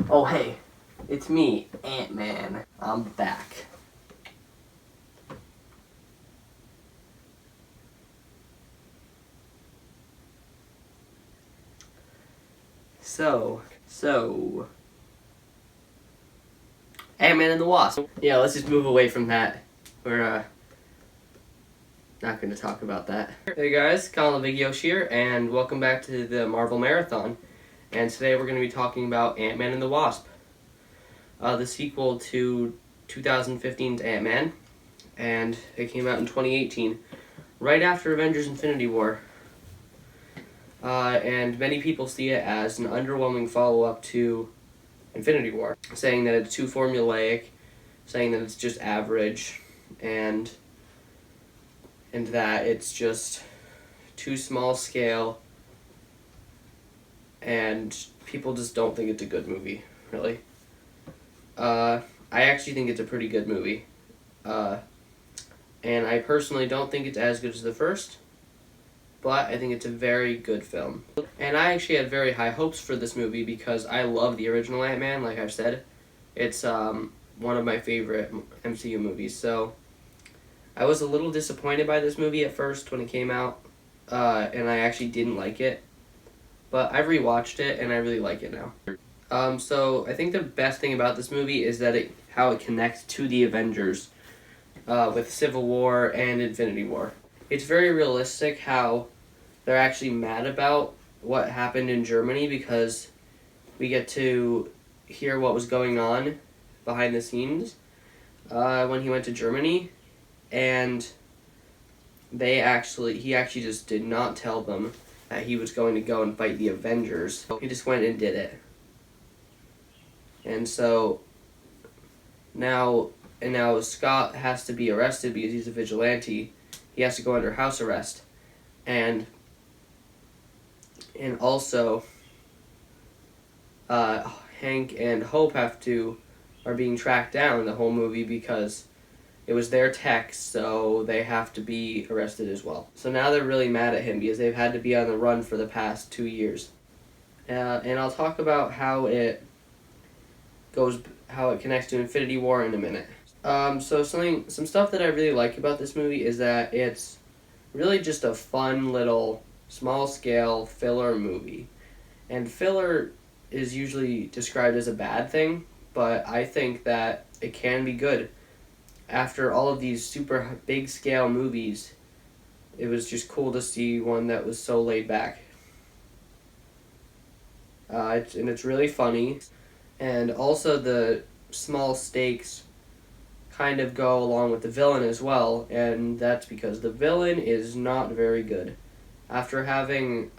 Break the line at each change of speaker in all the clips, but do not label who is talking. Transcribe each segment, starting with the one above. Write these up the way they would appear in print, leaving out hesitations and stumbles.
Oh hey, it's me, Ant-Man. I'm back. So, Ant-Man and the Wasp. Yeah, let's just move away from that. We're not going to talk about that. Hey guys, Colin the Big Yosh here, and welcome back to the Marvel Marathon. And today we're going to be talking about Ant-Man and the Wasp, the sequel to 2015's Ant-Man, and it came out in 2018, right after Avengers Infinity War. And many people see it as an underwhelming follow-up to Infinity War, saying that it's too formulaic, saying that it's just average, and that it's just too small scale, and people just don't think it's a good movie, really. I actually think it's a pretty good movie, and I personally don't think it's as good as the first, but I think it's a very good film. And I actually had very high hopes for this movie because I love the original Ant-Man, like I've said. It's one of my favorite MCU movies, so I was a little disappointed by this movie at first when it came out, and I actually didn't like it. But I've rewatched it, and I really like it now. So I think the best thing about this movie is that how it connects to the Avengers with Civil War and Infinity War. It's very realistic how they're actually mad about what happened in Germany because we get to hear what was going on behind the scenes when he went to Germany, and he actually just did not tell them that he was going to go and fight the Avengers. He just went and did it. And so now Scott has to be arrested because he's a vigilante. He has to go under house arrest. And also Hank and Hope are being tracked down the whole movie because it was their tech, so they have to be arrested as well. So now they're really mad at him because they've had to be on the run for the past 2 years. And I'll talk about how it connects to Infinity War in a minute. So some stuff that I really like about this movie is that it's really just a fun little small-scale filler movie. And filler is usually described as a bad thing, but I think that it can be good. After all of these super big-scale movies, it was just cool to see one that was so laid back. It's really funny, and also the small stakes kind of go along with the villain as well, and that's because the villain is not very good. After having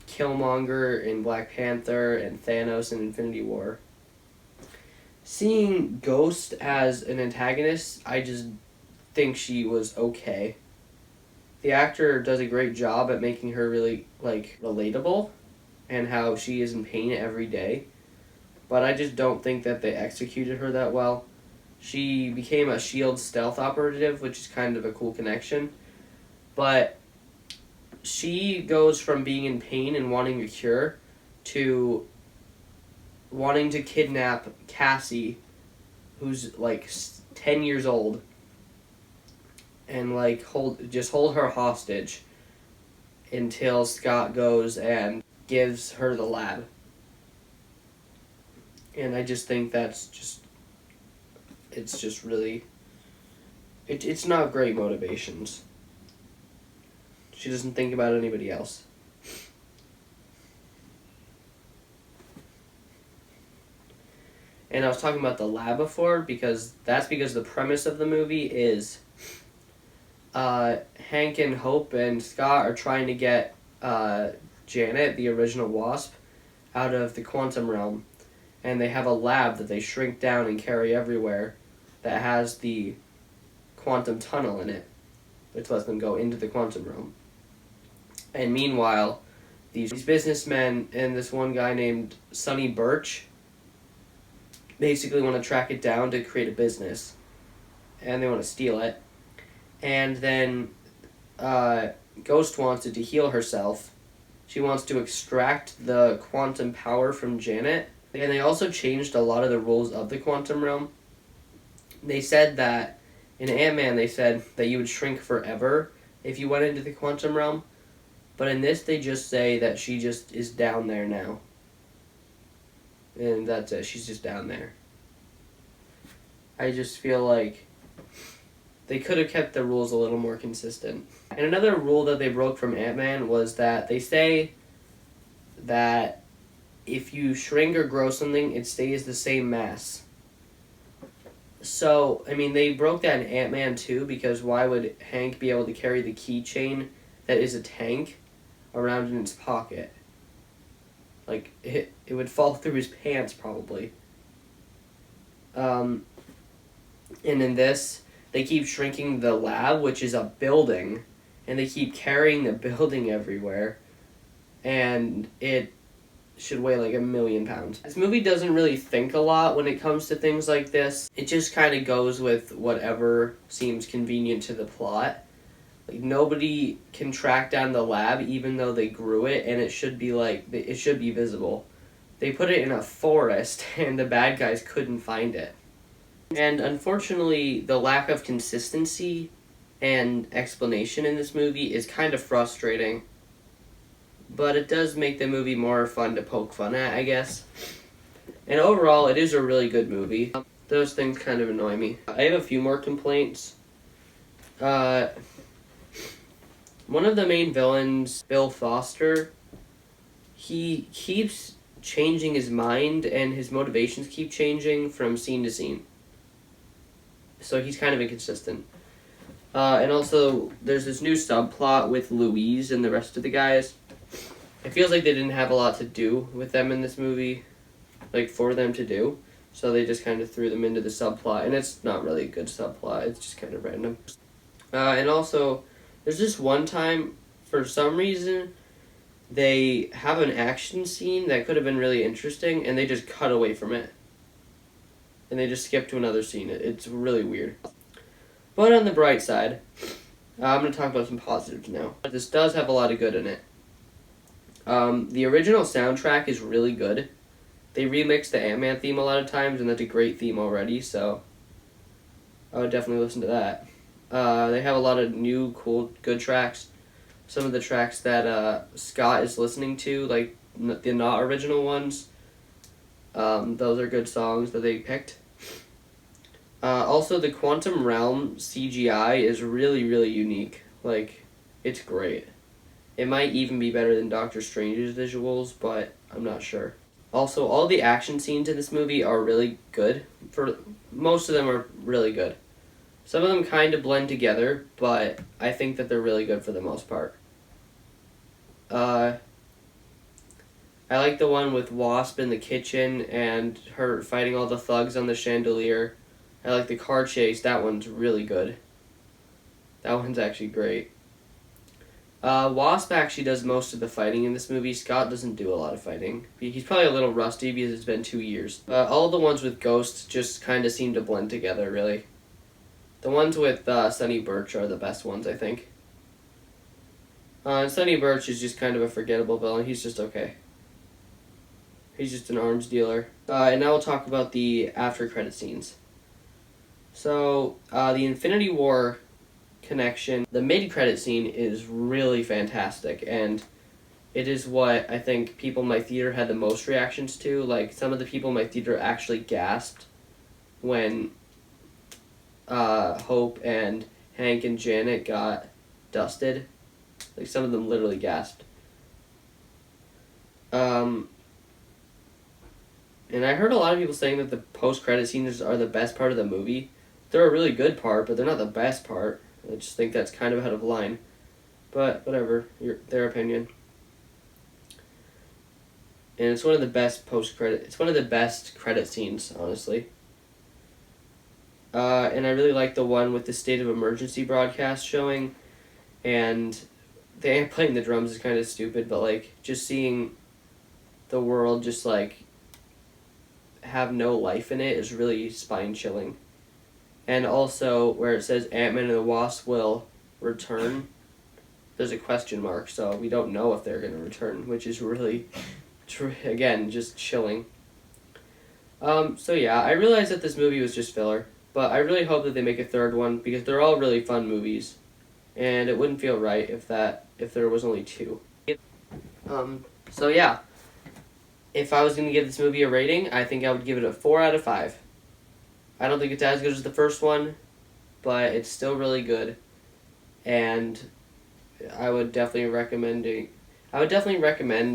Killmonger in Black Panther and Thanos in Infinity War, seeing Ghost as an antagonist, I just think she was okay. The actor does a great job at making her really, relatable, and how she is in pain every day. But I just don't think that they executed her that well. She became a S.H.I.E.L.D. stealth operative, which is kind of a cool connection. But she goes from being in pain and wanting a cure to wanting to kidnap Cassie, who's 10 years old, and hold her hostage until Scott goes and gives her the lab. And I just think it's just really, it's not great motivations. She doesn't think about anybody else. And I was talking about the lab before because the premise of the movie is Hank and Hope and Scott are trying to get Janet, the original Wasp, out of the quantum realm. And they have a lab that they shrink down and carry everywhere that has the quantum tunnel in it, which lets them go into the quantum realm. And meanwhile, these businessmen and this one guy named Sonny Birch basically want to track it down to create a business. And they want to steal it. And then Ghost wants it to heal herself. She wants to extract the quantum power from Janet And they also changed a lot of the rules of the quantum realm. They said that in Ant-Man, they said that you would shrink forever if you went into the quantum realm. But in this, they just say that she just is down there now. And that's it. She's just down there. I just feel like they could have kept the rules a little more consistent. And another rule that they broke from Ant-Man was that they say that if you shrink or grow something, it stays the same mass. So, I mean, they broke that in Ant-Man too, because why would Hank be able to carry the keychain that is a tank around in his pocket? Like, it would fall through his pants, probably. And in this, they keep shrinking the lab, which is a building, and they keep carrying the building everywhere, and it should weigh like 1,000,000 pounds. This movie doesn't really think a lot when it comes to things like this. It just kind of goes with whatever seems convenient to the plot. Like, nobody can track down the lab even though they grew it, and it should be visible. They put it in a forest and the bad guys couldn't find it. And unfortunately, the lack of consistency and explanation in this movie is kind of frustrating. But it does make the movie more fun to poke fun at, I guess. And overall, it is a really good movie. Those things kind of annoy me. I have a few more complaints. One of the main villains, Bill Foster, he keeps changing his mind and his motivations keep changing from scene to scene. So he's kind of inconsistent. And also, there's this new subplot with Louise and the rest of the guys. It feels like they didn't have a lot to do with them in this movie, like for them to do. So they just kind of threw them into the subplot, and it's not really a good subplot. It's just kind of random. And also, there's this one time, for some reason, they have an action scene that could have been really interesting, and they just cut away from it. And they just skip to another scene. It's really weird. But on the bright side, I'm going to talk about some positives now. This does have a lot of good in it. The original soundtrack is really good. They remixed the Ant-Man theme a lot of times, and that's a great theme already, so I would definitely listen to that. They have a lot of new, cool, good tracks. Some of the tracks that Scott is listening to, like the not original ones, those are good songs that they picked. Also, the Quantum Realm CGI is really, really unique. Like, it's great. It might even be better than Doctor Strange's visuals, but I'm not sure. Also, all the action scenes in this movie are really good. Most of them are really good. Some of them kind of blend together, but I think that they're really good for the most part. I like the one with Wasp in the kitchen and her fighting all the thugs on the chandelier. I like the car chase. That one's really good. That one's actually great. Wasp actually does most of the fighting in this movie. Scott doesn't do a lot of fighting. He's probably a little rusty because it's been 2 years. All the ones with Ghost just kind of seem to blend together, really. The ones with Sonny Birch are the best ones, I think. Sonny Birch is just kind of a forgettable villain. He's just okay. He's just an arms dealer. And now we'll talk about the after-credit scenes. So, the Infinity War connection, the mid-credit scene is really fantastic, and it is what I think people in my theater had the most reactions to. Like, some of the people in my theater actually gasped when Hope and Hank and Janet got dusted. Like, some of them literally gasped. And I heard a lot of people saying that the post-credit scenes are the best part of the movie. They're a really good part, but they're not the best part. I just think that's kind of out of line. But whatever, their opinion. And it's one of the best it's one of the best credit scenes, honestly. And I really like the one with the state of emergency broadcast showing, and they playing the drums is kind of stupid, but like just seeing the world just like have no life in it is really spine chilling. And also where it says Ant-Man and the Wasp will return, there's a question mark, so we don't know if they're going to return, which is really, again, just chilling. So yeah, I realized that this movie was just filler, but I really hope that they make a third one because they're all really fun movies, and it wouldn't feel right if there was only two. So yeah, if I was gonna give this movie a rating, I think I would give it a 4 out of 5. I don't think it's as good as the first one, but it's still really good, and I would definitely recommend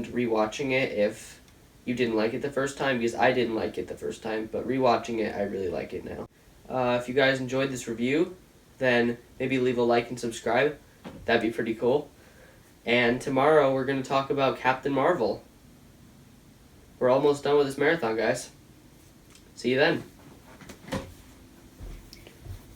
rewatching it if you didn't like it the first time, because I didn't like it the first time, but rewatching it, I really like it now. If you guys enjoyed this review, then maybe leave a like and subscribe. That'd be pretty cool. And tomorrow we're going to talk about Captain Marvel. We're almost done with this marathon, guys. See you then.